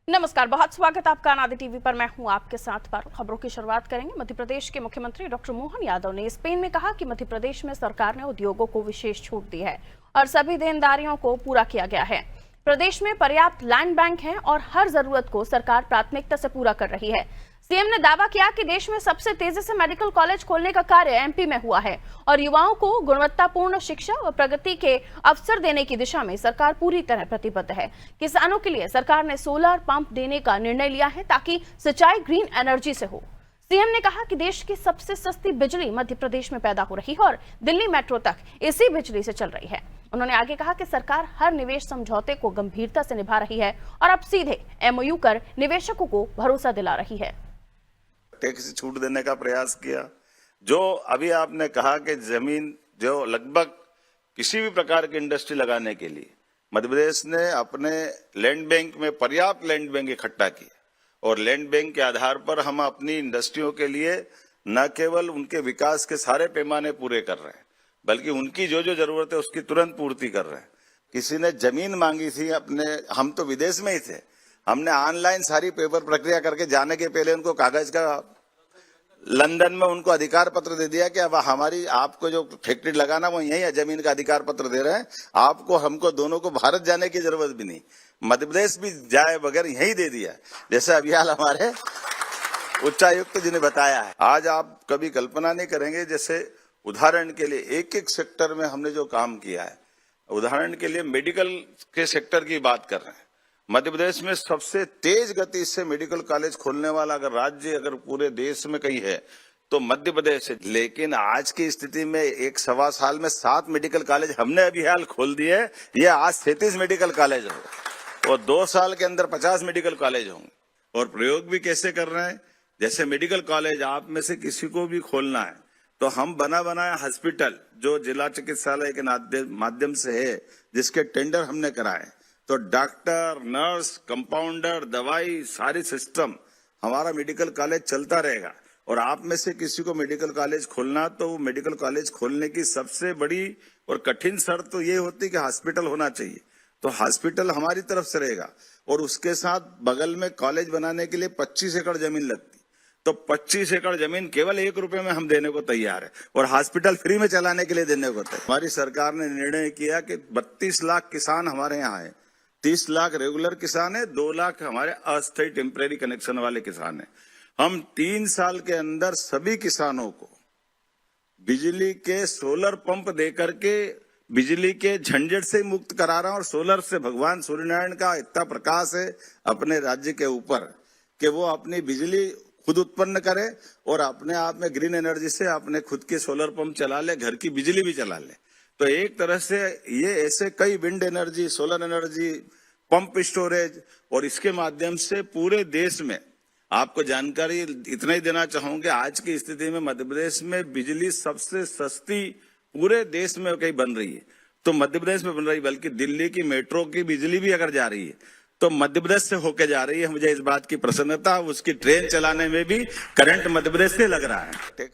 नमस्कार, बहुत स्वागत आपका अनादि टीवी पर। मैं हूं आपके साथ। पर खबरों की शुरुआत करेंगे। मध्य प्रदेश के मुख्यमंत्री डॉक्टर मोहन यादव ने स्पेन में कहा कि मध्य प्रदेश में सरकार ने उद्योगों को विशेष छूट दी है और सभी देनदारियों को पूरा किया गया है। प्रदेश में पर्याप्त लैंड बैंक है और हर जरूरत को सरकार प्राथमिकता से पूरा कर रही है। सीएम ने दावा किया कि देश में सबसे तेजी से मेडिकल कॉलेज खोलने का कार्य एमपी में हुआ है और युवाओं को गुणवत्तापूर्ण शिक्षा और प्रगति के अवसर देने की दिशा में सरकार पूरी तरह प्रतिबद्ध है। किसानों के लिए सरकार ने सोलर पंप देने का निर्णय लिया है ताकि सिंचाई ग्रीन एनर्जी से हो। सीएम ने कहा कि देश की सबसे सस्ती बिजली मध्य प्रदेश में पैदा हो रही है और दिल्ली मेट्रो तक इसी बिजली से चल रही है। उन्होंने आगे कहा कि सरकार हर निवेश समझौते को गंभीरता से निभा रही है और अब सीधे एमओयू कर निवेशकों को भरोसा दिला रही है। टैक्स छूट देने का प्रयास किया। जो अभी आपने कहा कि जमीन जो लगभग किसी भी प्रकार की इंडस्ट्री लगाने के लिए मध्य प्रदेश ने अपने लैंड बैंक में पर्याप्त लैंड बैंक इकट्ठा किया और लैंड बैंक के आधार पर हम अपनी इंडस्ट्रियों के लिए न केवल उनके विकास के सारे पैमाने पूरे कर रहे हैं बल्कि उनकी जो जो जरूरत है उसकी तुरंत पूर्ति कर रहे हैं। किसी ने जमीन मांगी थी अपने, हम तो विदेश में ही थे, हमने ऑनलाइन सारी पेपर प्रक्रिया करके जाने के पहले उनको कागज का लंदन में उनको अधिकार पत्र दे दिया कि अब हमारी आपको जो फैक्ट्री लगाना वो यही है, जमीन का अधिकार पत्र दे रहे हैं आपको, हमको दोनों को भारत जाने की जरूरत भी नहीं, मध्य प्रदेश भी जाए बगैर यही दे दिया, जैसे अभियान हमारे उच्चायुक्त जी ने बताया है। आज आप कभी कल्पना नहीं करेंगे, जैसे उदाहरण के लिए एक एक सेक्टर में हमने जो काम किया है, उदाहरण के लिए मेडिकल के सेक्टर की बात कर रहे हैं। मध्य प्रदेश में सबसे तेज गति से मेडिकल कॉलेज खोलने वाला अगर राज्य अगर पूरे देश में कहीं है तो मध्य प्रदेश है। लेकिन आज की स्थिति में एक सवा साल में 7 मेडिकल कॉलेज हमने अभी हाल खोल दिए। ये आज 37 मेडिकल कॉलेज हो और 2 साल के अंदर 50 मेडिकल कॉलेज होंगे। और प्रयोग भी कैसे कर रहे हैं, जैसे मेडिकल कॉलेज आप में से किसी को भी खोलना है तो हम बना बनाया हॉस्पिटल जो जिला चिकित्सालय के माध्यम से है, जिसके टेंडर हमने कराए, तो डॉक्टर, नर्स, कंपाउंडर, दवाई, सारी सिस्टम हमारा मेडिकल कॉलेज चलता रहेगा। और आप में से किसी को मेडिकल कॉलेज खोलना तो वो मेडिकल कॉलेज खोलने की सबसे बड़ी और कठिन शर्त तो ये होती है कि हॉस्पिटल होना चाहिए। तो हॉस्पिटल हमारी तरफ से रहेगा और उसके साथ बगल में कॉलेज बनाने के लिए 25 एकड़ जमीन लगती, तो 25 एकड़ जमीन केवल 1 रुपए में हम देने को तैयार है और हॉस्पिटल फ्री में चलाने के लिए देने को तैयार। हमारी सरकार ने निर्णय किया कि 32 लाख किसान हमारे यहाँ है, 30 लाख रेगुलर किसान है, 2 लाख हमारे अस्थायी टेम्परेरी कनेक्शन वाले किसान हैं। हम 3 साल के अंदर सभी किसानों को बिजली के सोलर पंप देकर के बिजली के झंझट से मुक्त करा रहा हूं। और सोलर से भगवान सूर्यनारायण का इतना प्रकाश है अपने राज्य के ऊपर कि वो अपनी बिजली खुद उत्पन्न करे और अपने आप में ग्रीन एनर्जी से अपने खुद के सोलर पंप चला ले, घर की बिजली भी चला ले। तो एक तरह से ये ऐसे कई wind energy, solar energy, pump storage और इसके माध्यम से पूरे देश में आपको जानकारी इतना ही देना चाहूंगा, आज की स्थिति में मध्य प्रदेश में बिजली सबसे सस्ती पूरे देश में कहीं बन रही है तो मध्य प्रदेश में बन रही, बल्कि दिल्ली की मेट्रो की बिजली भी अगर जा रही है तो मध्य प्रदेश से होके जा रही है। मुझे इस बात की प्रसन्नता, उसकी ट्रेन चलाने में भी करंट मध्य प्रदेश से लग रहा है।